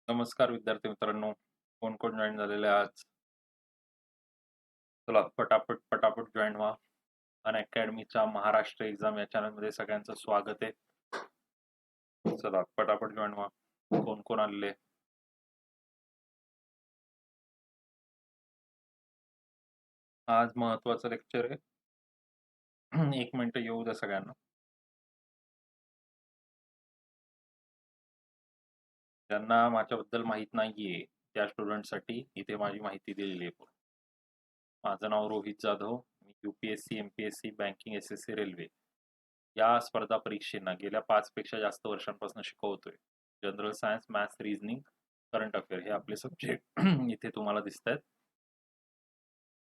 नमस्कार विद्यार्थी मित्रांनो. कोण कोण जॉईन झालेले आहे आज? चला पटापट पटापट जॉईन व्हा. अनअकॅडमीच्या महाराष्ट्र एक्झाम या चॅनलमध्ये सगळ्यांचं स्वागत आहे. चला पटापट जॉईन व्हा. कोण कोण आलेले? आज महत्वाचं लेक्चर आहे. 1 मिनिट येऊ द्या सगळ्यांना. ज्यांना माझ्याबद्दल माहित नाहीये त्या स्टुडंटसाठी इथे माझी माहिती दिलेली आहे. माझं नाव रोहित जाधव. मी UPSC, MPSC, banking, SSC, railway या स्पर्धा परीक्षांना गेल्या 5 पेक्षा जास्त वर्षांपासून शिकवतोय. General science, maths, reasoning, current affair हे आपले सब्जेक्ट इथे तुम्हाला दिसतात.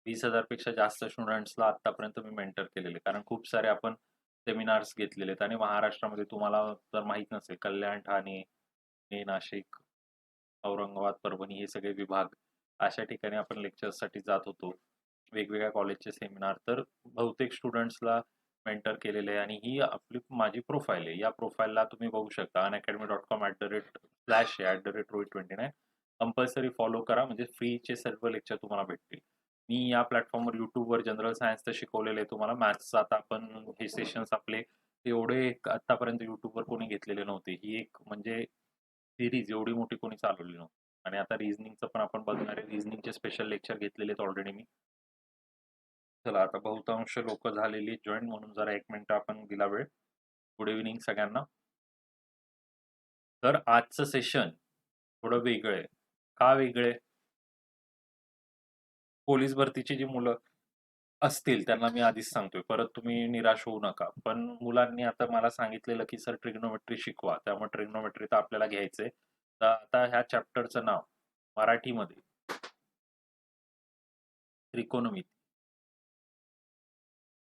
20,000 पेक्षा जास्त स्टुडंट्सला आतापर्यंत मी मेंटर केलेले, कारण खूप सारे आपण सेमिनार्स घेतलेले आहेत. आणि महाराष्ट्रामध्ये तुम्हाला जर माहित नसेल, कल्याण, ठाणे, पुणे, नाशिक, औरंगाबाद, परभणी हे सगळे विभाग, अशा ठिकाणी आपण लेक्चर्ससाठी जात होतो. वेगवेगळ्या कॉलेजचे सेमिनार. तर बहुतेक स्टुडंट्सला मेंटर केलेले आहे आणि ही आपली माझी प्रोफाईल आहे. या प्रोफाईलला तुम्ही बघू शकता unacademy.com/rohit29 कंपल्सरी फॉलो करा, म्हणजे फ्रीचे सर्व लेक्चर तुम्हाला भेटतील. मी या प्लॅटफॉर्मवर युट्यूबवर जनरल सायन्स तर शिकवलेले आहे तुम्हाला. मॅथ्सचं आता आपण हे सेशन्स आपले एवढे आतापर्यंत युट्यूबवर कोणी घेतलेले नव्हते. ही एक म्हणजे सिरीज एवढी मोठी कोणी चालवली नव्हती. आणि आता रिझनिंगचं पण आपण बघणार आहे. रिझनिंगचे स्पेशल लेक्चर घेतलेले आहेत ऑलरेडी मी. चला आता बहुतांश लोक झालेली जॉईन, म्हणून जरा 1 मिनिट आपण दिला वेळ. गुड इव्हनिंग सगळ्यांना. तर आजचं सेशन थोडं वेगळं आहे. का वेगळं आहे? पोलीस भरतीची जी मुलं असतील त्यांना मी आधीच सांगतोय, परत तुम्ही निराश होऊ नका. पण मुलांनी आता मला सांगितलेलं की सर ट्रिग्नोमेट्री शिकवा, त्यामुळे ट्रिग्नोमेट्री तर आपल्याला घ्यायचंय. तर आता ह्या चॅप्टरचं नाव मराठीमध्ये त्रिकोणमिती.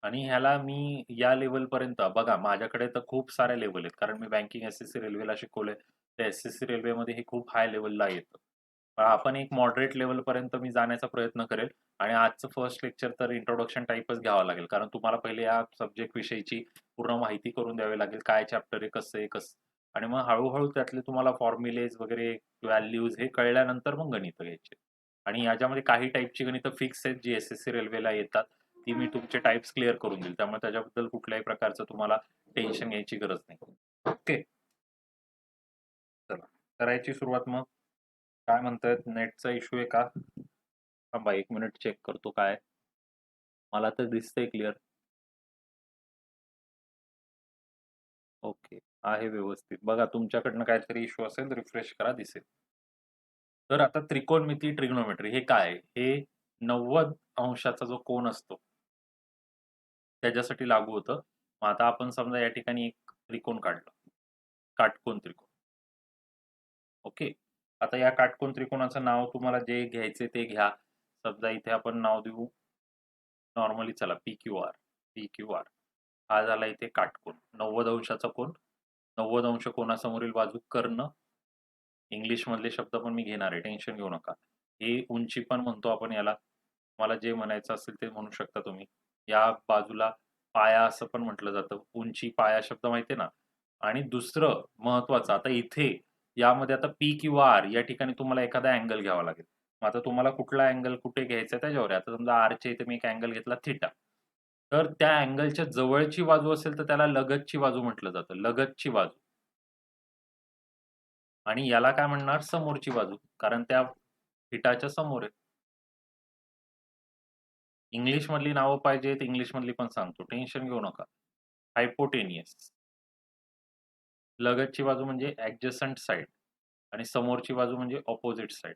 आणि ह्याला मी या लेवल पर्यंत बघा, माझ्याकडे तर खूप साऱ्या लेवल आहेत, कारण मी बँकिंग, SSC, रेल्वेला शिकवलंय. तर SSC रेल्वेमध्ये हे खूप हाय लेवलला येतं. पण आपण एक मॉडरेट लेवल पर्यंत मी जाण्याचा प्रयत्न करेल. आणि आजचं फर्स्ट लेक्चर तर इंट्रोडक्शन टाईपच घ्यावं लागेल, कारण तुम्हाला पहिले या सब्जेक्ट विषयीची पूर्ण माहिती करून द्यावी लागेल. काय चॅप्टर आहे, कसं आहे, कसं. आणि मग हळूहळू त्यातले तुम्हाला फॉर्म्युलेज वगैरे, व्हॅल्यूज हे कळल्यानंतर मग गणितं घ्यायचे. आणि याच्यामध्ये काही टाईपची गणितं फिक्स आहेत जी SSC रेल्वेला येतात. ती मी तुमचे टाइप्स क्लिअर करून देईल, त्यामुळे त्याच्याबद्दल कुठल्याही प्रकारचं तुम्हाला टेन्शन घ्यायची गरज नाही. ओके, चला करायची सुरुवात मग. काय म्हणतायत, नेटचा इश्यू आहे का? थांबा 1 मिनिट चेक करतो काय. मला तर दिसतंय क्लिअर. ओके, आहे व्यवस्थित. बघा तुमच्याकडनं काहीतरी इश्यू असेल, रिफ्रेश करा, दिसेल. तर आता त्रिकोणमिती, ट्रिग्नोमेट्री हे काय? हे 90 अंशाचा जो कोन असतो त्याच्यासाठी लागू होतं. मग आता आपण समजा या ठिकाणी एक त्रिकोण काढला, काटकोन त्रिकोण. ओके, आता या काटकोन त्रिकोणाचं नाव तुम्हाला जे घ्यायचे ते घ्या. समजा इथे आपण नाव देऊ नॉर्मली, चला PQR. PQR हा झाला इथे काटकोन, 90 अंशाचा कोन. 90 अंश कोनासमोरील बाजू कर्ण. इंग्लिश मधले शब्द पण मी घेणार आहे, टेन्शन घेऊ नका. हे उंची पण म्हणतो आपण याला. मला जे म्हणायचं असेल ते म्हणू शकता तुम्ही. या बाजूला पाया असं पण म्हटलं जातं. उंची, पाया शब्द माहिती आहे ना. आणि दुसरं महत्वाचं, आता इथे यामध्ये आता P किंवा R या ठिकाणी तुम्हाला एखादा अँगल घ्यावा लागेल. मग आता तुम्हाला कुठला अँगल कुठे घ्यायचा आहे त्याच्यावर आहे. आता समजा R च्या इथे मी एक अँगल घेतला थिटा. तर त्या अँगलच्या जवळची बाजू असेल तर त्याला लगतची बाजू म्हटलं जातं. लगतची बाजू. आणि याला काय म्हणणार, समोरची बाजू, कारण त्या थिटाच्या समोर आहे. इंग्लिश मधली नावं पाहिजेत, इंग्लिश मधली पण सांगतो, टेन्शन घेऊ नका. हायपोटेनियस. लगतची बाजू म्हणजे ऍडजसंट साइड आणि समोरची बाजू म्हणजे opposite side.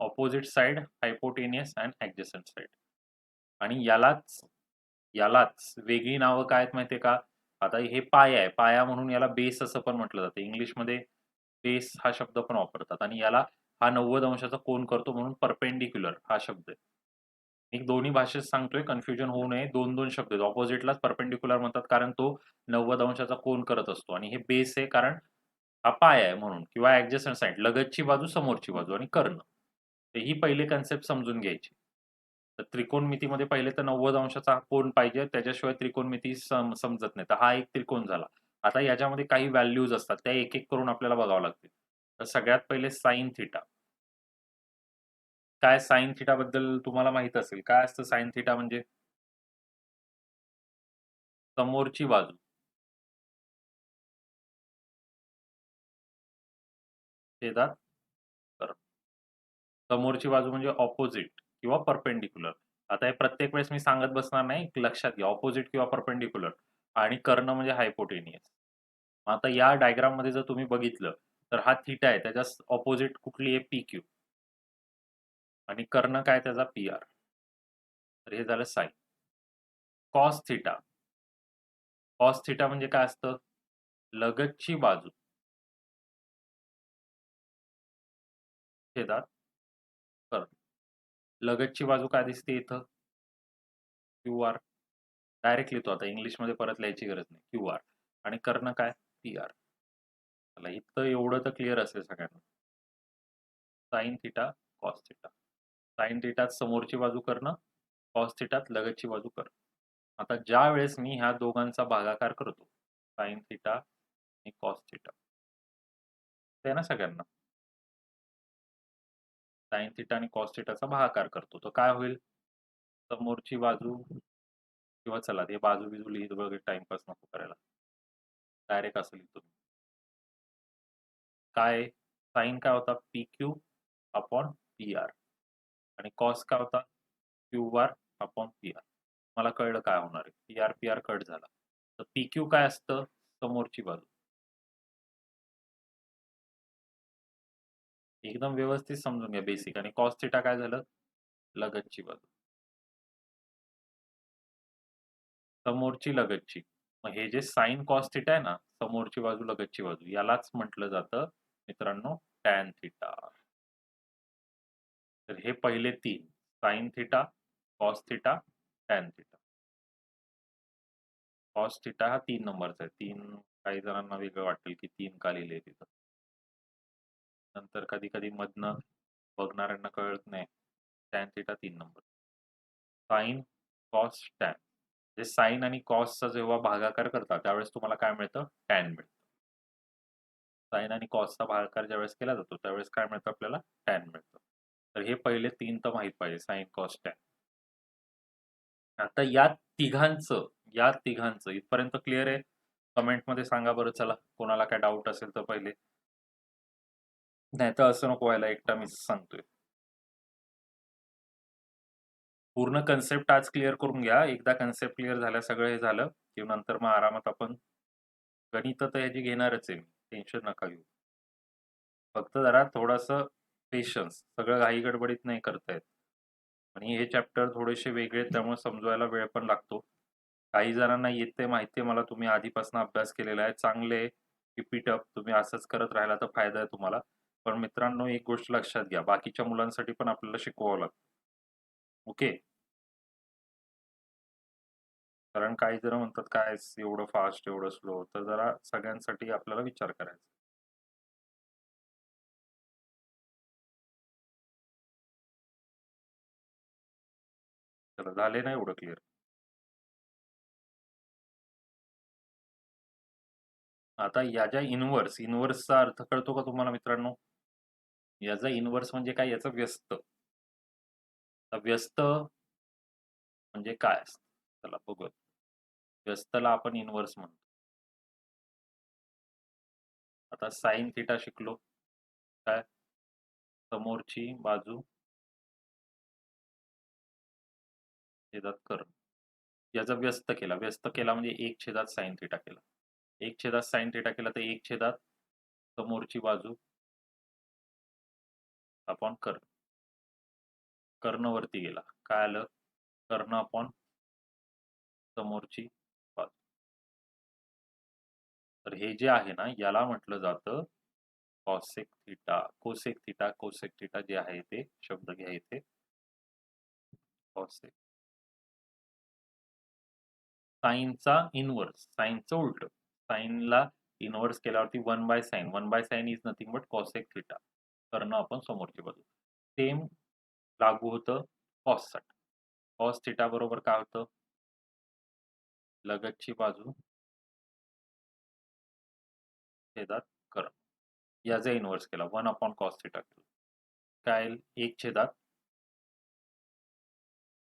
Opposite side, hypotenuse and adjacent side. आणि यालाच यालाच वेगळी नावं काय आहेत माहितीये का? आता हे पाया आहे, पाया म्हणून याला बेस असं पण म्हटलं जातं. इंग्लिशमध्ये बेस हा शब्द पण वापरतात. आणि याला हा 90 अंशाचा कोन करतो म्हणून परपेंडिक्युलर हा शब्द आहे. मी दोन्ही भाषेत सांगतोय, कन्फ्युजन होऊ नये. 2-2 शब्द आहेत. ऑपोजिटलाच परपेंडिक्युलर म्हणतात कारण तो 90 अंशाचा कोन करत असतो. आणि हे बेस आहे कारण हा पाय आहे म्हणून, किंवा ऍडजस्टंट साइड, लगतची बाजू, समोरची बाजू आणि कर्ण. तर ही पहिली कन्सेप्ट समजून घ्यायची. तर त्रिकोणमितीमध्ये पहिले तर 90 अंशाचा कोन पाहिजे, त्याच्याशिवाय त्रिकोणमिती समजत नाही. तर हा एक त्रिकोण झाला. आता याच्यामध्ये काही व्हॅल्यूज असतात, त्या एक एक करून आपल्याला बघावं लागतील. तर सगळ्यात पहिले साइन थिटा. काय साइन थिटा बद्दल तुम्हाला माहित असेल. काय असतं साइन थिटा म्हणजे? समोरची बाजू. छेदात कर्ण. समोरची बाजू म्हणजे ऑपोजिट किंवा परपेंडिक्युलर. आता हे प्रत्येक वेळेस मी सांगत बसणार नाही. लक्षात घ्या. ऑपोजिट किंवा परपेंडिक्युलर आणि कर्ण म्हणजे हायपोटेनियस. आता या डायग्राम मध्ये जर तुम्ही बघितलं तर हा थीटा आहे. त्याच्या ऑपोजिट कुठली आहे? P Q. आणि कर्ण काय त्याचा? P R. तर हे झालं sine. Cos theta. Cos theta म्हणजे काय असतं? लगतची बाजू छेदात कर्ण. लगतची बाजू काय दिसते इथं? Q R. डायरेक्ट लिहितो आता. इंग्लिशमध्ये परत लिहायची गरज नाही. Q R. आणि कर्ण काय? P R. चला इथं एवढं तर क्लिअर असेल सगळ्यांना. Sine theta, cos theta. Sine थिटात समोरची बाजू कर्ण, कॉस थिटात लगतची बाजू कर्ण. आता ज्या वेळेस मी ह्या दोघांचा भागाकार करतो, साइन थिटा आणि कॉस थिटा, ते ना सगळ्यांना साइन थिटा आणि कॉस थिटाचा भागाकार करतो, तर काय होईल? समोरची बाजू किंवा चला ते बाजू बिजू लिहित वगैरे टाइमपास नको करायला. डायरेक्ट असं लिहितो. काय साइन काय होता? P Q upon P R. आणि कॉस काय होता? Q R upon P R. मला कळलं काय होणार आहे. P R P R cut झाला. तर पी क्यू काय असतं? समोरची बाजू. एकदम व्यवस्थित समजून घ्या बेसिक. आणि कॉस थिटा काय झालं? लगतची बाजू. समोरची लगतची. मग हे जे साइन कॉस थिटा आहे ना, समोरची बाजू लगतची बाजू, यालाच म्हटलं जातं मित्रांनो टॅन थिटा. तर हे पहिले तीन, sine theta, cos theta, tan theta. Cos theta हा 3 नंबरचा आहे. 3 काही जणांना वेगळं वाटेल की 3 का लिहिले तिथं. नंतर कधी कधी मधनं बघणाऱ्यांना कळत नाही. Tan theta 3 number. Sine cos tan. म्हणजे साइन आणि कॉसचा जेव्हा भागाकार करता त्यावेळेस तुम्हाला काय मिळतं? टॅन मिळतं. साइन आणि कॉसचा भागाकार ज्यावेळेस केला जातो त्यावेळेस काय मिळतं आपल्याला? टॅन मिळतं. तर हे पहिले 3 तर माहित पाहिजे, साइन कॉस टॅन. आता या तिघांचं इथपर्यंत क्लिअर आहे? कमेंटमध्ये सांगा बरं. चला कोणाला काय डाऊट असेल तर पहिले. नाही तर असं नको व्हायला एकटा मीच सांगतोय. पूर्ण कन्सेप्ट आज क्लिअर करून घ्या. एकदा कन्सेप्ट क्लिअर झाल्या, सगळं हे झालं की नंतर मग आरामात आपण गणित तर ह्याची घेणारच आहे. टेन्शन नका घेऊ. फक्त जरा थोडंसं पेशन्स. सगळं घाई गडबडीत नाही करता येत. आणि हे चॅप्टर थोडेसे वेगळे आहेत त्यामुळे समजवायला वेळ पण लागतो. काही जणांना येते माहिती आहे मला. तुम्ही आधीपासून अभ्यास केलेला आहे. चांगले कीप इट अप. तुम्ही असंच करत राहिला तर फायदा आहे तुम्हाला. पण मित्रांनो एक गोष्ट लक्षात घ्या, बाकीच्या मुलांसाठी पण आपल्याला शिकवावं लागतं. ओके. कारण काही जण म्हणतात काय एवढं फास्ट एवढं स्लो, तर जरा सगळ्यांसाठी आपल्याला विचार करायचा. चला झाले ना एवढं क्लिअर? आता या ज्या इनव्हर्सचा अर्थ कळतो का तुम्हाला मित्रांनो? याचा इनव्हर्स म्हणजे काय? याचं व्यस्त. व्यस्त म्हणजे काय असतं? चला बघूया. व्यस्तला आपण इनव्हर्स म्हणतो. आता साइन थिटा शिकलो. काय? समोरची बाजू छेदात कर्ण. याचा व्यस्त केला म्हणजे 1/साइन थिटा केला. 1/साइन थिटा केला तर 1/ समोरची बाजू अपॉन कर्ण. कर्ण वरती गेला. काय आलं? कर्ण अपॉन समोरची बाजू. तर हे जे आहे ना याला म्हटलं जातं कॉसेक थिटा. कोसेक थिटा जे आहे ते शब्द घ्या इथे. कॉसेक. साइनचा इनव्हर्स, साइनचं उलट. साइनला इनव्हर्स केल्यावरती 1/साइन. 1/साइन is nothing but cosec theta. कर्ण आपण समोरची बाजू. सेम लागू होतं कॉस साठी. कॉस थिटा बरोबर काय होतं? लगतची बाजू छेदात कर्ण. याचा इन्व्हर्स केला 1/cos थिटा केला. काय येईल? 1/,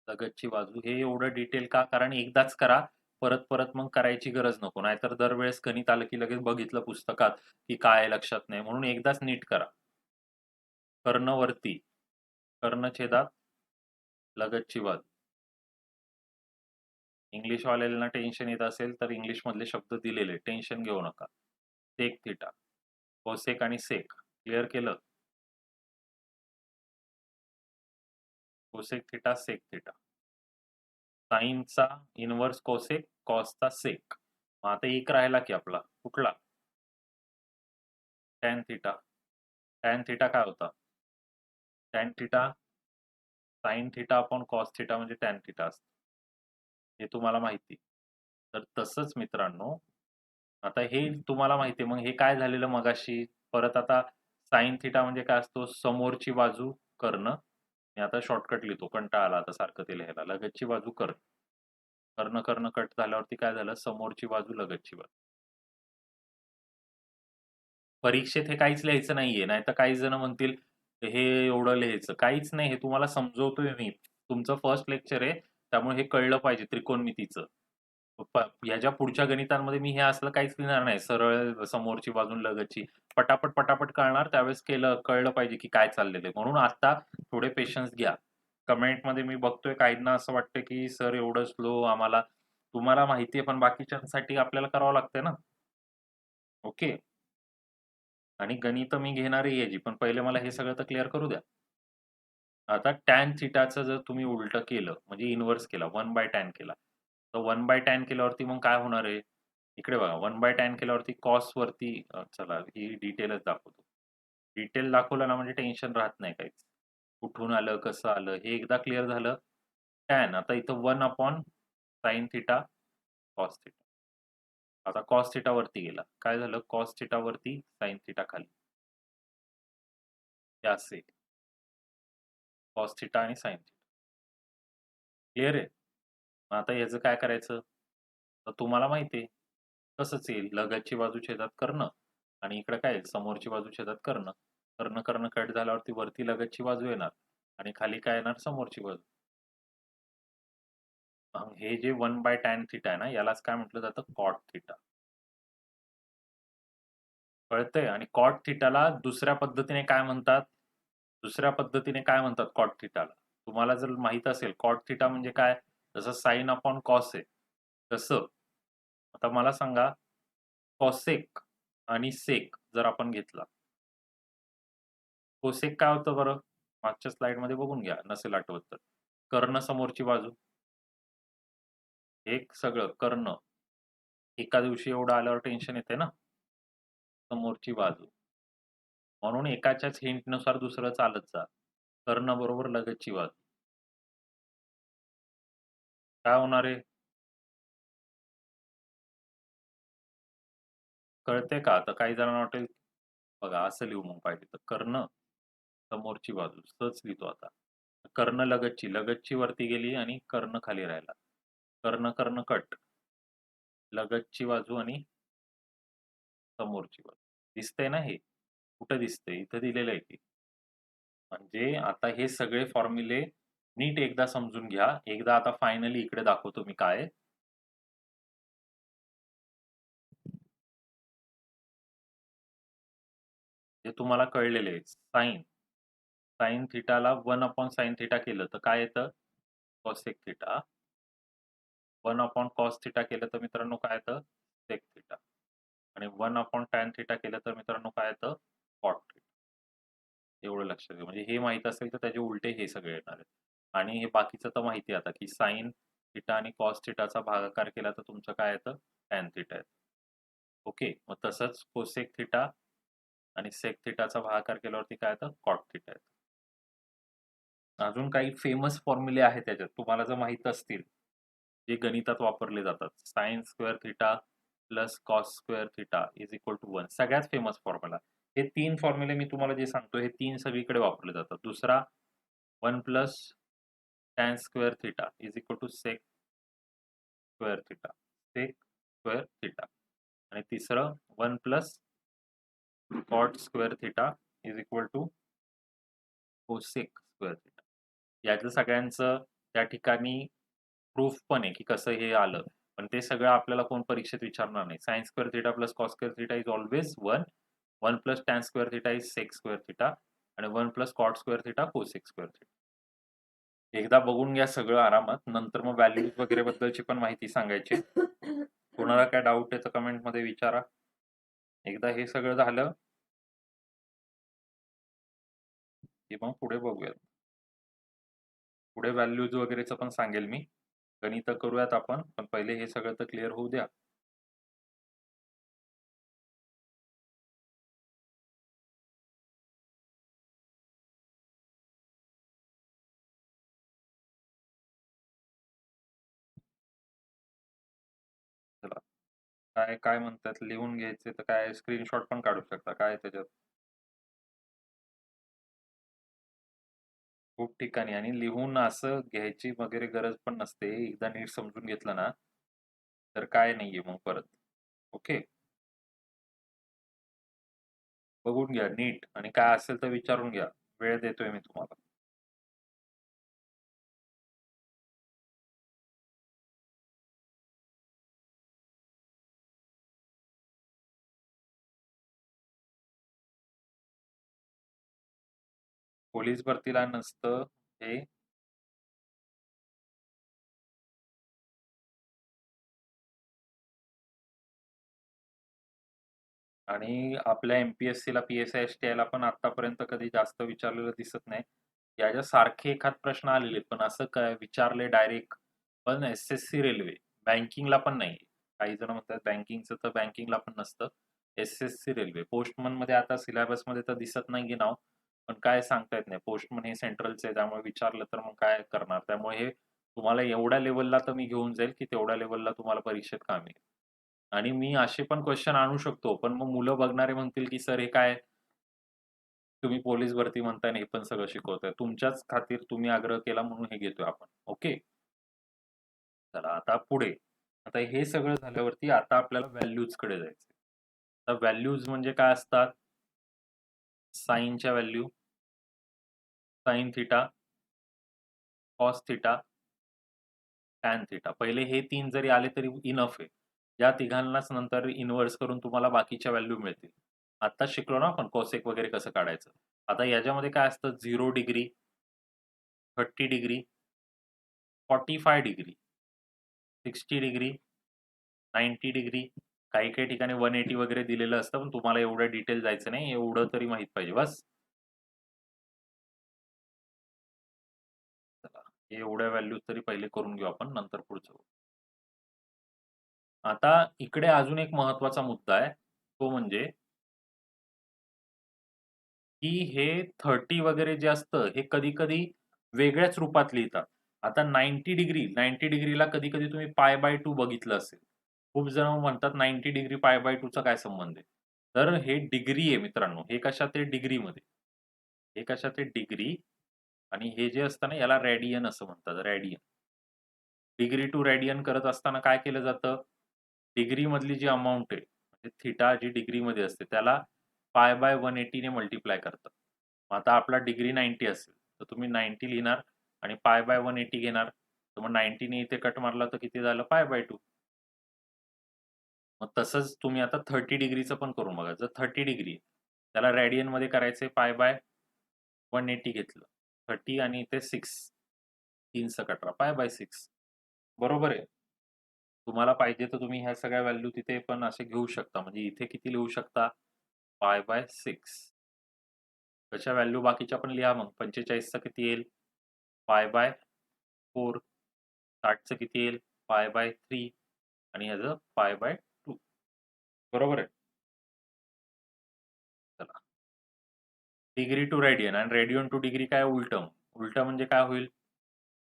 लगतची बाजू. हे एवढं डिटेल का? कारण एकदाच करा. परत परत मग करायची गरज नको. नाहीतर दरवेळेस गणित आलं की लगेच बघितलं पुस्तकात की काय लक्षात नाही. म्हणून एकदाच नीट करा. कर्णवरती, कर्णछेदात लगतची बाजू. इंग्लिशवाल्यांना टेन्शन येत असेल तर इंग्लिश मधले शब्द दिलेले, टेन्शन घेऊ नका. सेक थिटा, कोसेक आणि सेक क्लिअर केलं. Cosec theta, sec theta. साईनचा इन्व्हर्स कोसेक, कॉसचा सेक. मग आता एक राहिला की आपला कुठला? Tan theta. टॅन थिटा काय होता? Tan theta sine theta upon cos theta म्हणजे टॅन थिटा असतं. हे तुम्हाला माहिती. तर तसंच मित्रांनो, आता हे तुम्हाला माहिती आहे. मग हे काय झालेलं मगाशी? परत आता साइन थिटा म्हणजे काय असतो? समोरची बाजू कर्ण. मी आता शॉर्टकट लिहितो. कंटाळा आला आता सारखं ते लिहायला. लगतची बाजू कर्ण. कर्ण कर्ण कट झाल्यावरती काय झालं? समोरची बाजू लगतची बाजू. परीक्षेत हे काहीच लिहायचं नाहीये. नाहीतर काही जण म्हणतील, हे एवढं लिहायचं. काहीच नाही. हे तुम्हाला समजवतोय मी. तुमचं फर्स्ट लेक्चर आहे. त्यामुळे हे कळलं पाहिजे त्रिकोणमितीचं. ह्याच्या पुढच्या गणितांमध्ये मी हे असलं काहीच लिहिणार नाही. सरळ समोरची बाजू लगतची. पटापट, पटापट कळणार. त्यावेळेस कळलं पाहिजे की काय चाललेलं आहे. म्हणून आता थोडे पेशन्स घ्या. कमेंटमध्ये मी बघतोय काहींना असं वाटतं की सर एवढं स्लो आम्हाला. तुम्हाला माहिती आहे पण बाकीच्यांसाठी आपल्याला करावं लागतंय ना. ओके. आणि गणितं मी घेणार आहे याची. पण पहिले मला हे सगळं तर क्लिअर करू द्या. आता टॅन थिटाचं जर तुम्ही उलटं केलं म्हणजे इन्व्हर्स केला 1/tan केला. तर 1/tan केल्यावरती मग काय होणार आहे? इकडे बघा 1/tan केल्यावरती कॉस वरती चला ही डिटेलच दाखवतो. डिटेल दाखवलं ना म्हणजे टेन्शन राहत नाही काहीच. कुठून आलं, कसं आलं हे एकदा क्लिअर झालं. टॅन आता इथं 1/sin थिटा, कॉस थिटा. आता कॉस थिटा वरती गेला. काय झालं? कॉस थिटा वरती, साइन थिटा खाली. हे असे. कॉस थिटा आणि साइन थिटा. क्लिअर आहे? मग आता याचं काय करायचं? तर तुम्हाला माहिती आहे. तसंच येईल. लगतची बाजू छेदात कर्ण आणि इकडे काय येईल? समोरची बाजू छेदात कर्ण. कर्ण कर्ण कट झाल्यावरती वरती लगतची बाजू येणार आणि खाली काय येणार? समोरची बाजू. हे जे 1/tan थिटा आहे ना यालाच काय म्हटलं जातं? Cot theta. कळतंय? आणि कॉट थिटाला दुसऱ्या पद्धतीने काय म्हणतात? दुसऱ्या पद्धतीने काय म्हणतात कॉट थिटाला? तुम्हाला जर माहित असेल कॉट थिटा म्हणजे काय? जसं साइन अपॉन कॉस आहे. तसं. आता मला सांगा कॉसेक आणि सेक जर आपण घेतला. कोसेक काय होतं बरं? मागच्या स्लाइडमध्ये बघून घ्या नसेल आठवत तर. कर्ण समोरची बाजू. एक सगळं कर्ण. एका दिवशी एवढं आल्यावर टेन्शन येते ना? समोरची बाजू. म्हणून एकाच्याच हिंटनुसार दुसरं चालत जा. कर्ण बरोबर लगतची बाजू. काय होणार आहे? कळते का? आता काही जणांना वाटेल बघा असं लिहू मग पाहिजे तर कर्ण समोरची बाजू. सहज लिहितो आता. कर्ण लगतची. लगतची वरती गेली आणि कर्ण खाली राहिला. कर्ण कर्ण कट. लगतची बाजू आणि समोरची बाजू. दिसतंय ना हे? कुठं दिसतंय? इथं दिलेलं आहे की. म्हणजे आता हे सगळे फॉर्म्युले नीट एकदा समजून घ्या. एकदा आता फायनली इकडे दाखवतो मी काय आहे. जे तुम्हाला कळलेले आहे. साइन थिटाला 1/sin थिटा केलं तर काय येतं? Cosec theta. 1/cos थिटा केलं तर मित्रांनो काय येतं? Sec theta. आणि 1/tan थिटा केलं तर मित्रांनो काय येतं? Cot theta. एवढं लक्षात घ्या. म्हणजे हे माहीत असेल तर त्याचे उलटे हे सगळे येणार आहेत. आणि हे बाकीचं तर माहिती आहे आता की साइन थिटा आणि कॉस थिटाचा भागाकार केला तर तुमचं काय येतं? टॅन थिटा येतं. ओके. मग तसंच कोसेक थिटा आणि सेक थिटाचा भागाकार केल्यावरती काय येतं? कॉट थिटा येतं. अजून काही फेमस फॉर्म्युले आहेत त्याच्यात तुम्हाला जर माहित असतील, जे गणितात वापरले जातात. Sine square theta plus cos square theta is equal to 1. सगळ्यात फेमस फॉर्म्युला. हे 3 फॉर्म्युले मी तुम्हाला जे सांगतो हे 3 सगळीकडे वापरले जातात. दुसरा 1 plus tan square theta is equal to sec square theta. Sec square theta. आणि तिसरं 1 plus cot square theta is equal to cosec square theta. यातलं सगळ्यांचं त्या ठिकाणी प्रूफ पण आहे की कसं हे आलं, पण ते सगळं आपल्याला कोण परीक्षेत विचारणार नाही. Sine square theta plus cos square theta is always 1. 1 plus tan square theta is sec square theta आणि 1 plus cot square theta cosec square theta. एकदा बघून घ्या सगळं आरामात, नंतर मग व्हॅल्यूज वगैरे बद्दलची पण माहिती सांगायची. कोणाला काय डाऊट आहे तर कमेंटमध्ये विचारा. एकदा हे सगळं झालं की मग पुढे बघूयात. पुढे व्हॅल्यूज वगैरेचं पण सांगेल मी. गणित करूयात आपण, पण पहिले हे सगळं तर क्लिअर होऊ द्या. चला, काय काय म्हणतात लिहून घ्यायचे तर काय स्क्रीनशॉट पण काढू शकता, काय त्याच्यात खूप ठिकाणी. आणि लिहून असं घ्यायची वगैरे गरज पण नसते. एकदा नीट समजून घेतलं ना तर काय नाहीये मग परत. ओके, बघून घ्या नीट आणि काय असेल तर विचारून घ्या. वेळ देतोय मी तुम्हाला. पोलीस भरतीला नसतं हे. आणि आपल्या MPSC ला PSI STI ला पण आतापर्यंत कधी जास्त विचारलेलं दिसत नाही. याच्या सारखे एखाद प्रश्न आलेले, पण असं काय विचारले डायरेक्ट. पण SSC रेल्वे, बँकिंगला पण नाही. काही जण म्हणतात बँकिंगचं, तर बँकिंगला पण नसतं. SSC रेल्वे पोस्टमन मध्ये आता सिलेबस मध्ये तर दिसत नाहीये नाव, पण काय सांगता येत नाही. पोस्टमन हे सेंट्रलचं आहे, त्यामुळे विचारलं तर मग काय करणार. त्यामुळे हे तुम्हाला एवढ्या लेवलला तर मी घेऊन जाईल की तेवढ्या लेवलला तुम्हाला परीक्षेत कामी येईल. आणि मी असे पण क्वेश्चन आणू शकतो, पण मग मुलं बघणारे म्हणतील की सर हे काय तुम्ही पोलीस भरती म्हणताय आणि हे पण सगळं शिकवताय. तुमच्याच खातीर तुम्ही आग्रह केला म्हणून हे घेतोय आपण. ओके, चला आता पुढे. आता हे सगळं झाल्यावरती आता आपल्याला व्हॅल्यूज कडे जायचं. तर व्हॅल्यूज म्हणजे काय असतात? साईनच्या value, sine theta, cos theta, tan theta. पहिले हे 3 जरी आले तरी इनफ आहे. या तिघांनाच नंतर इन्व्हर्स करून तुम्हाला बाकीच्या व्हॅल्यू मिळतील. आता शिकलो ना आपण कोसेक वगैरे कसं काढायचं. आता याच्यामध्ये काय असतं? 0 degree, 30 degree, 45 degree, 60 degree, 90 degree, काही-काही ठिकाणी 180 वगैरे दिलेलं असतं, पण तुम्हाला एवढं डिटेल जायचं नाही. एवढं तरी माहीत पाहिजे बस. चला, एवढ्या व्हॅल्यूज तरी पहिले करून घेऊ आपण, नंतर पुढचं. आता इकडे अजून एक महत्त्वाचा मुद्दा आहे. तो म्हणजे की हे 30 वगैरे जे असतं, हे कधी-कधी वेगळ्याच रूपात लिहितात. आता 90 डिग्रीला कधी-कधी तुम्ही π/2 बघितलं असेल. खूप जण म्हणतात 90 डिग्री π/2 चा काय संबंध आहे? तर हे डिग्री आहे मित्रांनो. हे कशात आहे? डिग्रीमध्ये. हे कशात आहे? डिग्री. आणि हे जे असतं ना, याला रेडियन असं म्हणतात, रेडियन. डिग्री टू रेडियन करत असताना काय केलं जातं? डिग्री मधली जी अमाउंट आहे, म्हणजे थिटा जी डिग्रीमध्ये असते, त्याला π/180 ने मल्टिप्लाय करतात. मग आता आपला डिग्री 90 असेल, तर तुम्ही 90 लिहिणार आणि π/180 घेणार. तर मग 90 ने इथे कट मारला तर किती झालं? π/2. मग तसंच तुम्ही आता 30 डिग्रीचं पण करून बघा. जर 30 डिग्री त्याला रेडियनमध्ये करायचंय, π/180 घेतलं. 30 आणि इथे 6, 3 चा कटरा, π/6. बरोबर आहे. तुम्हाला पाहिजे तर तुम्ही ह्या सगळ्या व्हॅल्यू तिथे पण असे घेऊ शकता. म्हणजे इथे किती लिहू शकता? π/6. तशा व्हॅल्यू बाकीच्या पण लिहा मग. 45 चा किती येईल? π/4. 60 चं किती येईल? π/3 आणि ह्याचं π/2. बरोबर आहे? चला. डिग्री टू रेडियन आणि रेडियन टू डिग्री काय उलटं. उलटं म्हणजे काय होईल?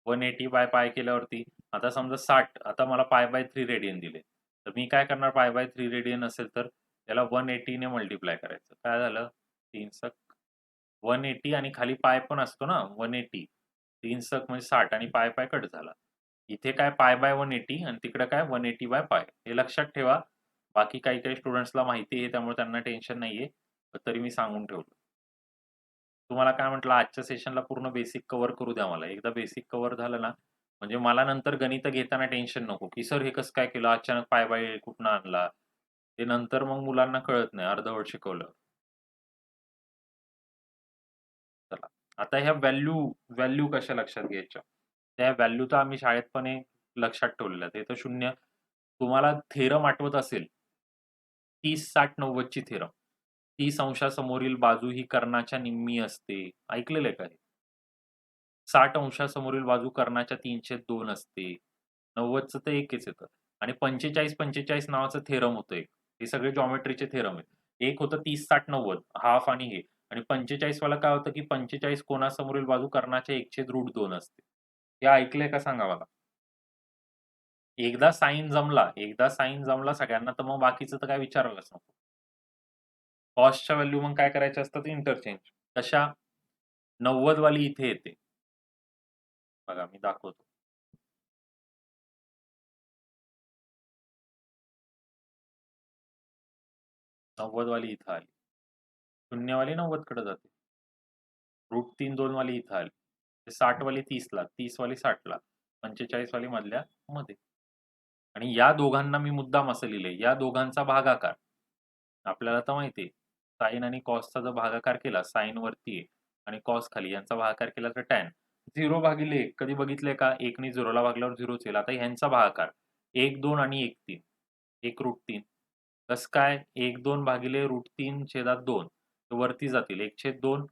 180 बाय पाय केल्यावरती आता समजा 60, आता मला π/3 रेडियन दिले. तर मी काय करणार? π/3 रेडियन असेल तर त्याला 180 ने मल्टिप्लाय करायचं. काय झालं? 3 सक 180 आणि खाली पाय पण असतो ना 180. 3 सक म्हणजे 60 आणि पाय कट झाला. इथे काय π/180 आणि तिकडे काय 180 बाय पाय. हे लक्षात ठेवा. बाकी काही-काही स्टुडंट्सला माहिती आहे त्यामुळे त्यांना टेन्शन नाहीये. तरी मी सांगून ठेवलं. तुम्हाला काय म्हटलं, आजच्या सेशनला पूर्ण बेसिक कव्हर करू द्या मला. एकदा बेसिक कव्हर झालं ना, म्हणजे मला नंतर गणितं घेताना टेन्शन नको, की सर हे कसं काय केलं? अचानक पाय बाय कुठनं आणला? ते नंतर मग मुलांना कळत नाही अर्धवट शिकवलं. चला. आता ह्या व्हॅल्यू कशा लक्षात घ्यायच्या? त्या व्हॅल्यू तर आम्ही शाळेत पण लक्षात ठेवलेल्या आहेत. हे तर 0 तुम्हाला थेरम आठवत असेल 30, 60, 90 ची थेरम. 30 अंशासमोरील बाजू ही कर्णाच्या निम्मी असते. ऐकलेलं आहे का हे? 60 अंशासमोरील बाजू कर्णाच्या 3/2 असते. 90चं तर एकच येतं आणि 45-45 नावाचं थेरम होतं एक. हे सगळे जॉमेट्रीचे थेरम आहेत. एक होतं 30, 60, 90 हाल्फ आणि हे आणि 45 वाला काय होतं, की 45 कोनासमोरील बाजू कर्णाच्या 1/√2 असते. हे ऐकलंय का सांगा मला? एकदा साइन जमला सगळ्यांना तर मग बाकीचं तर काय विचारायलाच नको. कॉस्टच्या व्हॅल्यू मग काय करायच्या असतात इंटरचेंज. कशा? 90 वाली इथे येते. बघा मी दाखवतो. 90 वाली इथं आली. 0 वाली 90 कडे जाते. √3 2 वाली इथं आली. 60 वाली 30 ला, 30 वाली 60 ला, 45 वाली मधल्या मध्ये. आणि या दोघांना मी मुद्दाम असं लिहिलंय. या दोघांचा भागाकार आपल्याला तर माहिती आहे. साइन आणि कॉसचा जर भागाकार केला, साइन वरती आहे आणि कॉस खाली यांचा भागाकार केला तर टॅन. 0/1 कधी बघितलंय का? 1 ने 0 ला भागल्यावर 0च येईल. आता ह्यांचा भागाकार 1, 2 आणि 1, 3. 1 √3. कसं काय? 1, 2 भागिले √3 छेदात 2. वरती जातील 1/2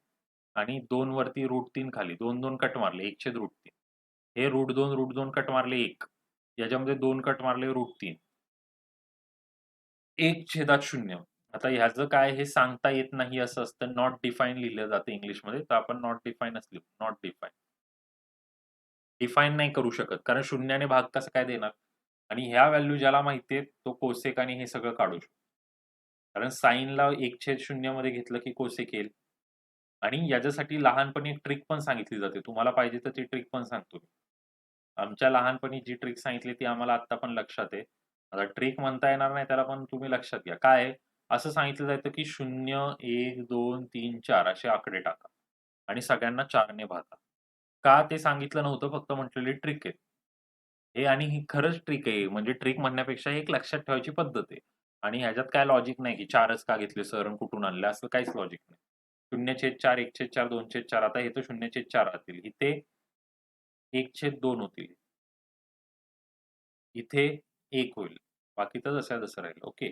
आणि 2 वरती √3 खाली. 2, 2 कट मारले 1/√3. हे √2, √2 कट मारले 1. याच्यामध्ये 2 कट मारले √3. 1/0. आता ह्याचं काय हे सांगता येत नाही असं असतं. नॉट डिफाईन लिहिलं जातं इंग्लिशमध्ये. तर आपण नॉट डिफाईनच लिहू. Not define. डिफाईन नाही करू शकत. कारण शून्याने भाग कसा काय देणार? आणि ह्या व्हॅल्यू ज्याला माहिती आहेत, तो कोसेक आणि हे सगळं काढू शकतो. कारण साइनला 1/0 मध्ये घेतलं की कोसेक येईल. आणि याच्यासाठी लहानपणी एक ट्रिक पण सांगितली जाते. तुम्हाला पाहिजे तर ती ट्रिक पण सांगतो मी. आमच्या लहानपणी जी ट्रिक सांगितली ती आम्हाला आत्ता पण लक्षात आहे. आता ट्रिक म्हणता येणार नाही त्याला, पण तुम्ही लक्षात घ्या. काय आहे? असं सांगितलं जातं की 0, 1, 2, 3, 4 असे आकडे टाका आणि सगळ्यांना 4 ने भागा. का ते सांगितलं नव्हतं, फक्त म्हटलेली ट्रिक आहे. हे आणि ही खरंच ट्रिक आहे. म्हणजे ट्रिक म्हणण्यापेक्षा एक लक्षात ठेवायची पद्धत आहे. आणि ह्याच्यात काय लॉजिक नाही की 4च का घेतले सर आणि कुठून आणले असं काहीच लॉजिक नाही. 0/4, 1/4, 2/4 आता हे तर 0/4 राहतील. इथे 1/2 होतील. इथे 1 होईल. बाकीचं जसं तसं राहील. ओके.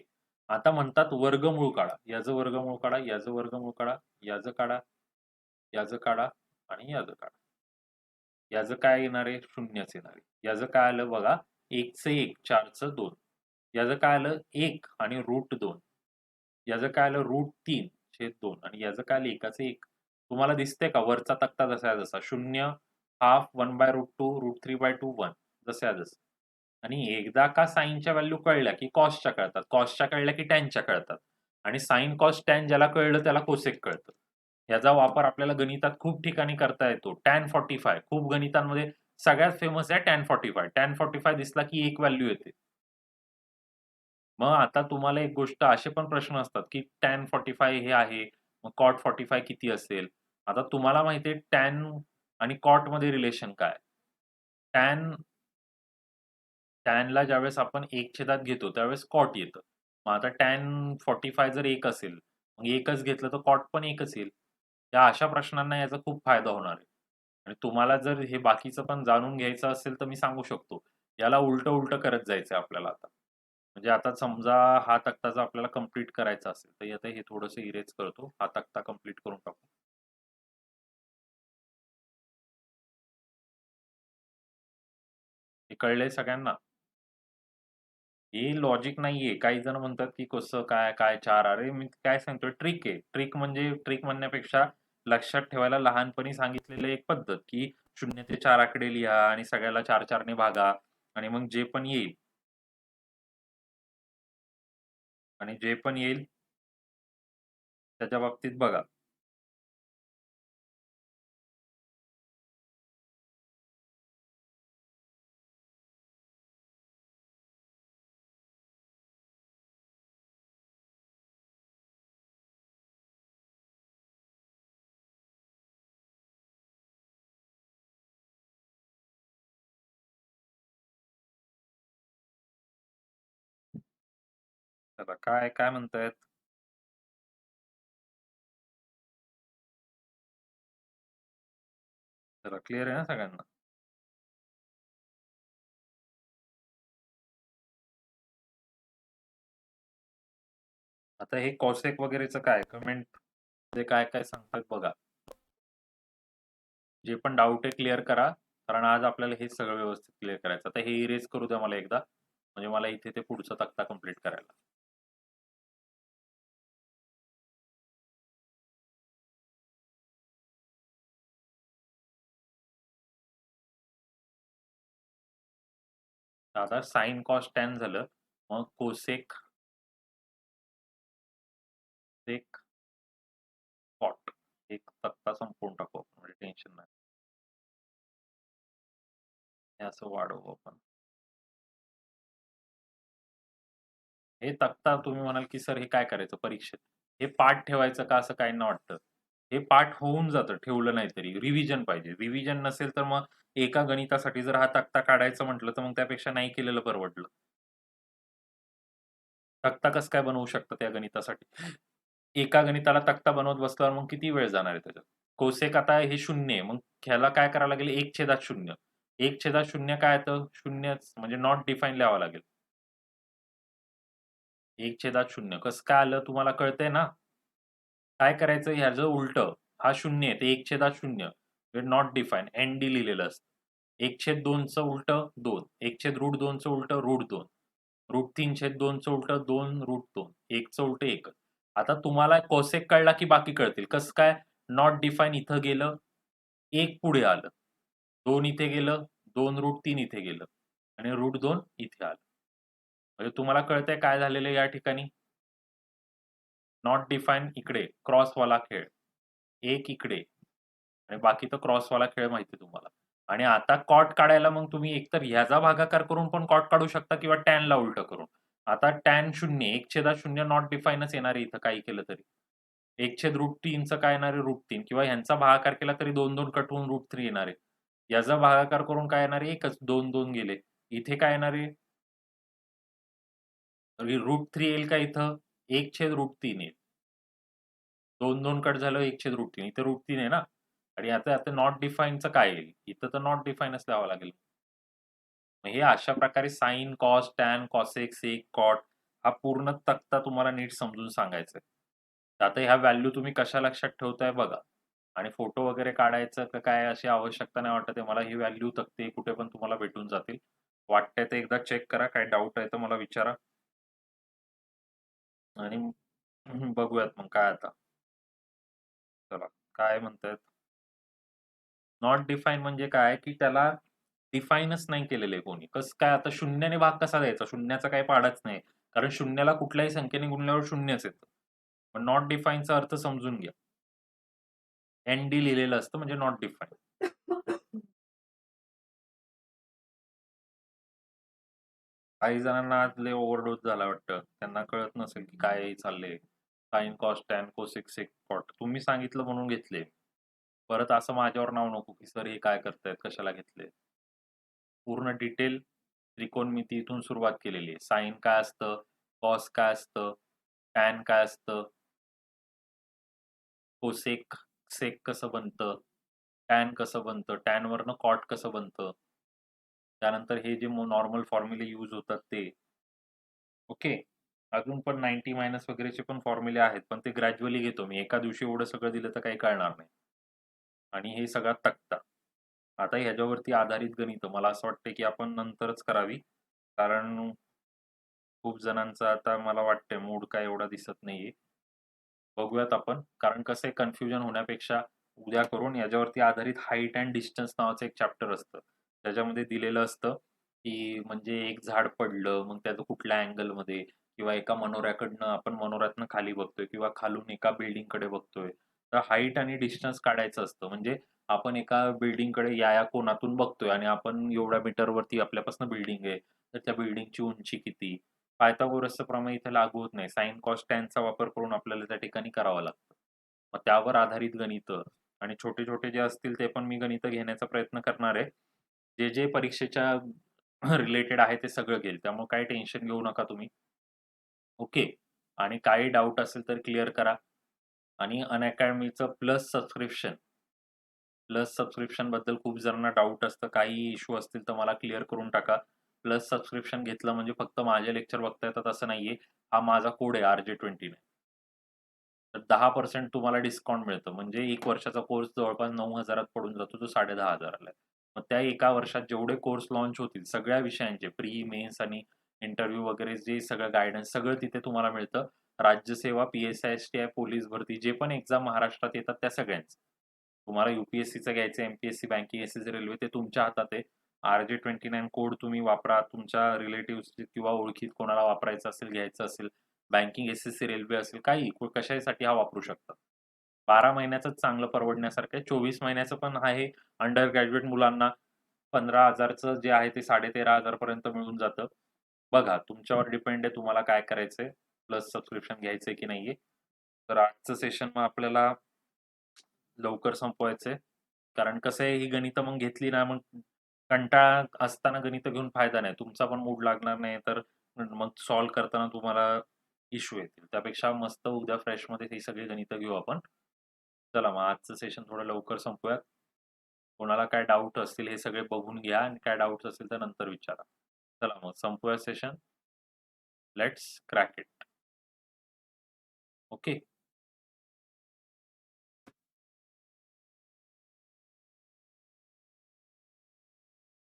आता म्हणतात वर्गमूळ काढा. याचं वर्गमूळ काढा, याचं वर्गमूळ काढा, याचं काढा, याचं काढा आणि याचं काढा. याचं काय येणार आहे? 0च येणार आहे. याचं काय आलं बघा 1चं 1, 4चं 2. याचं काय आलं 1 आणि √2. याचं काय आलं √3/2 आणि याचं काय आलं 1चं 1. तुम्हाला दिसतंय का वरचा तक्ता जसा आहे तसा 0, हाल्फ, 1/√2, √3/2, 1 जसं आहे तसं. आणि एकदा का साइनच्या व्हॅल्यू कळल्या की कॉसच्या कळतात. कॉसच्या कळल्या की टॅनच्या कळतात. आणि साइन, कॉस, टॅन ज्याला कळलं त्याला कोसेक कळतं. याचा वापर आपल्याला गणितात खूप ठिकाणी करता येतो. टॅन 45 खूप गणितांमध्ये सगळ्यात फेमस आहे टॅन 45. टॅन 45 दिसला की एक व्हॅल्यू येते. मग आता तुम्हाला एक गोष्ट असे पण प्रश्न असतात की टॅन 45 हे आहे. मग कॉट 45 किती असेल? आता तुम्हाला माहिती आहे टॅन आणि कॉटमध्ये रिलेशन काय? टॅन टॅनला ज्यावेळेस आपण 1 घेतो त्यावेळेस कॉट येतं. मग आता टॅन 45 जर 1 असेल, मग 1च घेतलं तर कॉट पण 1च येईल. या अशा प्रश्नांना याचा खूप फायदा होणार आहे. आणि तुम्हाला जर हे बाकीचं पण जाणून घ्यायचं असेल तर मी सांगू शकतो. याला उलटं-उलटं करत जायचंय आपल्याला आता. म्हणजे आता समजा हा तक्ता जर आपल्याला कंप्लीट करायचा असेल, तर आता हे थोडंसं इरेज करतो. हा तक्ता कंप्लीट करून टाकू. हे कळलंय सगळ्यांना? हे लॉजिक नाहीये. काही जण म्हणतात, की कसं काय, काय 4 अरे मी काय सांगतोय ट्रिक आहे. ट्रिक म्हणजे ट्रिक म्हणण्यापेक्षा लक्षात ठेवायला लहानपणी सांगितलेलं एक पद्धत, की 0 ते 4 आकडे लिहा आणि सगळ्याला 4-4 ने भागा आणि मग जे पण येईल त्याच्या बाबतीत बघा. चला काय काय म्हणतायत? चला क्लिअर आहे ना सगळ्यांना? आता हे कॉसेक वगैरेचं काय कमेंट ते काय काय सांगतात बघा. जे पण डाऊट आहे क्लिअर करा. कारण आज आपल्याला हे सगळं व्यवस्थित क्लिअर करायचं. आता हे इरेज करू द्या मला एकदा. म्हणजे मला इथे ते पुढचा तक्ता कंप्लीट करायला. आता साइन कॉस टॅन झालं. मग कोसेक सेक कॉट एक तक्ता संपवून टाकू आपण, म्हणजे टेन्शन नाही. हे असं वाढवू आपण. हे तक्ता तुम्ही म्हणाल की सर हे काय करायचं परीक्षेत? हे पाठ ठेवायचं का असं काहींना वाटतं. हे पाठ होऊन जातं ठेवलं नाही तरी. रिव्हिजन पाहिजे. रिव्हिजन नसेल तर मग एका गणितासाठी जर हा तक्ता काढायचं म्हटलं तर मग त्यापेक्षा नाही केलेलं परवडलं. तक्ता कसं काय बनवू शकता त्या गणितासाठी? एका गणिताला तक्ता बनवत बसल्यावर मग किती वेळ जाणार आहे त्याच्यात? कोसेक आता हे 0 आहे. मग ह्याला काय करावं लागेल 1/0. 1/0 काय येतं? 0च म्हणजे नॉट डिफाईन लिहावं लागेल. 1/0 कसं काय आलं तुम्हाला कळतंय ना? काय करायचं ह्याचं उलटं. हा 0 आहे ते 1/0 म्हणजे नॉट डिफाईन एन-डी लिहिलेलं असतं. 1/2चं उलटं 2. 1/√2चं उलटं √2. √3/2चं उलटं 2√2. 1चं उलटं 1. आता तुम्हाला कोसेक कळला की बाकी कळतील. कसं काय? नॉट डिफाईन इथं गेलं, 1 पुढे आलं. 2 इथे गेलं, 2√3 इथे गेलं आणि √2 इथे आलं. म्हणजे तुम्हाला कळतंय काय झालेलं आहे या ठिकाणी? नॉट डिफाईन इकडे क्रॉसवाला खेळ. 1 इकडे आणि बाकी तर क्रॉसवाला खेळ माहिती आहे तुम्हाला. आणि आता कॉट काढायला मग तुम्ही एकतर ह्याचा भागाकार करून पण कॉट काढू शकता किंवा टॅनला उलटं करून. आता टॅन 0 1/0 नॉट डिफाईनच येणार आहे इथं काही केलं तरी. 1/√3चं काय येणार आहे √3 किंवा ह्यांचा भागाकार केला तरी 2-2 कट होऊन √3 येणार आहे. याचा भागाकार करून काय येणार आहे? एकच 2-2 गेले. इथे काय येणार आहे? √3 येईल का इथं? 1/√3 येईल. 2-2 कट झालं 1/√3 इथे √3 आहे ना? आणि आता आता नॉट डिफाईनचं काय येईल? इथं तर नॉट डिफाईनच लिहावं लागेल. मग हे अशा प्रकारे साइन, कॉस, टॅन, कॉसेक, सेक, कॉट हा पूर्ण तक्ता तुम्हाला नीट समजून सांगायचा आहे. तर आता ह्या व्हॅल्यू तुम्ही कशा लक्षात ठेवताय बघा. आणि फोटो वगैरे काढायचं का काय अशी आवश्यकता नाही वाटत आहे मला. ही व्हॅल्यू तक्ते कुठे पण तुम्हाला भेटून जातील. वाटतंय तर एकदा चेक करा. काही डाऊट आहे तर मला विचारा. आणि बघूयात मग काय आता. चला काय म्हणतायत? नॉट डिफाईन म्हणजे काय, की त्याला डिफाईनच नाही केलेलं आहे कोणी. कसं काय आता शून्याने भाग कसा द्यायचा? शून्याचा काही पाडच नाही. कारण शून्याला कुठल्याही संख्येने गुणल्यावर शून्यच येतं. पण नॉट डिफाईनचा अर्थ समजून घ्या. एन-डी लिहिलेलं असतं म्हणजे नॉट डिफाईन. काही जणांना आज लय ओव्हरडोस झाला वाटतं. त्यांना कळत नसेल की काय चाललंय. साइन, कॉस, टॅन, कोसेक, सेक, कॉट. तुम्ही सांगितलं म्हणून घेतले. परत असं माझ्यावर नाव नको की सर हे काय करतायत? कशाला घेतले? पूर्ण डिटेल त्रिकोणमिती इथून सुरुवात केलेली आहे. साइन काय असतं? कॉस काय असतं? टॅन काय असतं? कोसेक, सेक कसं बनतं? टॅन कसं बनतं? टॅनवरनं कॉट कसं बनतं? त्यानंतर हे जे नॉर्मल फॉर्म्युले यूज होतात ते. ओके. अजून पण 90 मायनस वगैरेचे पण फॉर्म्युले आहेत. पण ते ग्रॅज्युअली घेतो मी. एका दिवशी एवढं सगळं दिलं तर काही कळणार नाही. आणि हे सगळा तक्ता. आता ह्याच्यावरती आधारित गणितं मला असं वाटतं की आपण नंतरच करावी. कारण खूप जणांचा आता मला वाटतंय मूड काय एवढा दिसत नाहीये. बघूयात आपण. कारण कसं आहे कन्फ्युजन होण्यापेक्षा उद्या करून याच्यावरती आधारित हाईट अँड डिस्टन्स नावाचं एक चॅप्टर असतं. त्याच्यामध्ये दिलेलं असतं, की म्हणजे एक झाड पडलं, मग त्याचं कुठल्या अँगलमध्ये किंवा एका मनोऱ्याकडनं आपण मनोऱ्यातनं खाली बघतोय किंवा खालून एका बिल्डिंगकडे बघतोय. तर हाईट आणि डिस्टन्स काढायचं असतं. म्हणजे आपण एका बिल्डिंगकडे या कोनातून बघतोय आणि आपण एवढ्या मीटरवरती आपल्यापासून बिल्डिंग आहे. तर त्या बिल्डिंगची उंची किती? पायथागोरसचं प्रमेय इथे लागू होत नाही. साइन, कॉस, टॅनचा वापर करून आपल्याला त्या ठिकाणी करावं लागतं. मग त्यावर आधारित गणितं आणि छोटे-छोटे जे असतील ते पण मी गणितं घेण्याचा प्रयत्न करणार आहे. जे परीक्षेच्या रिलेटेड आहे ते सगळं घेईल. त्यामुळे काही टेन्शन घेऊ नका तुम्ही. ओके. आणि काही डाऊट असेल तर क्लिअर करा. आणि अनअकॅडमीचं प्लस सबस्क्रिप्शन बद्दल खूप जणांना डाऊट असतं. काही इश्यू असतील तर मला क्लिअर करून टाका. प्लस सबस्क्रिप्शन घेतलं म्हणजे फक्त माझे लेक्चर बघता येतात असं नाहीये. हा माझा कोड आहे RJ29. तर 10% तुम्हाला डिस्काउंट मिळतं. म्हणजे 1 वर्षाचा कोर्स जवळपास 9,000त पडून जातो, जो 10,500 ला आहे. मग त्या एका वर्षात जेवढे कोर्स लॉन्च होतील सगळ्या विषयांचे प्री, मेन्स आणि इंटरव्ह्यू वगैरे जे सगळं गाईडन्स सगळं तिथे तुम्हाला मिळतं. राज्यसेवा, PSI, STI, पोलीस भरती जे पण एक्झाम महाराष्ट्रात येतात त्या सगळ्यांचं. तुम्हाला UPSCचं घ्यायचं, MPSC, बँकिंग, SSC, रेल्वे ते तुमच्या हातात आहे. RJ29 कोड तुम्ही वापरा. तुमच्या रिलेटिव्हज किंवा ओळखीत कोणाला वापरायचं असेल, घ्यायचं असेल, बँकिंग, SSC, रेल्वे असेल, काहीही कशासाठी हा वापरू शकता. 12 महिन्याचंच चांगलं परवडण्यासारखं आहे. 24 महिन्याचं पण आहे. अंडर ग्रॅज्युएट मुलांना 15,000चं जे आहे ते 13,500 पर्यंत मिळून जातं. बघा तुमच्यावर डिपेंड आहे तुम्हाला काय करायचंय. प्लस सबस्क्रिप्शन घ्यायचंय की नाहीये. तर आजचं सेशन मग आपल्याला लवकर संपवायचंय. कारण कसं आहे ही गणितं मग घेतली ना मग कंटाळा असताना गणितं घेऊन फायदा नाही. तुमचा पण मूड लागणार नाही तर मग सॉल्व्ह करताना तुम्हाला इश्यू येतील. त्यापेक्षा मस्त उद्या फ्रेशमध्ये ही सगळी गणितं घेऊ आपण. चला मग आजचं सेशन थोडं लवकर संपवूयात. कोणाला काय डाऊट असतील हे सगळे बघून घ्या आणि काय डाऊट्स असतील तर नंतर विचारा. चला मग संपवूया session. Let's crack it. Okay.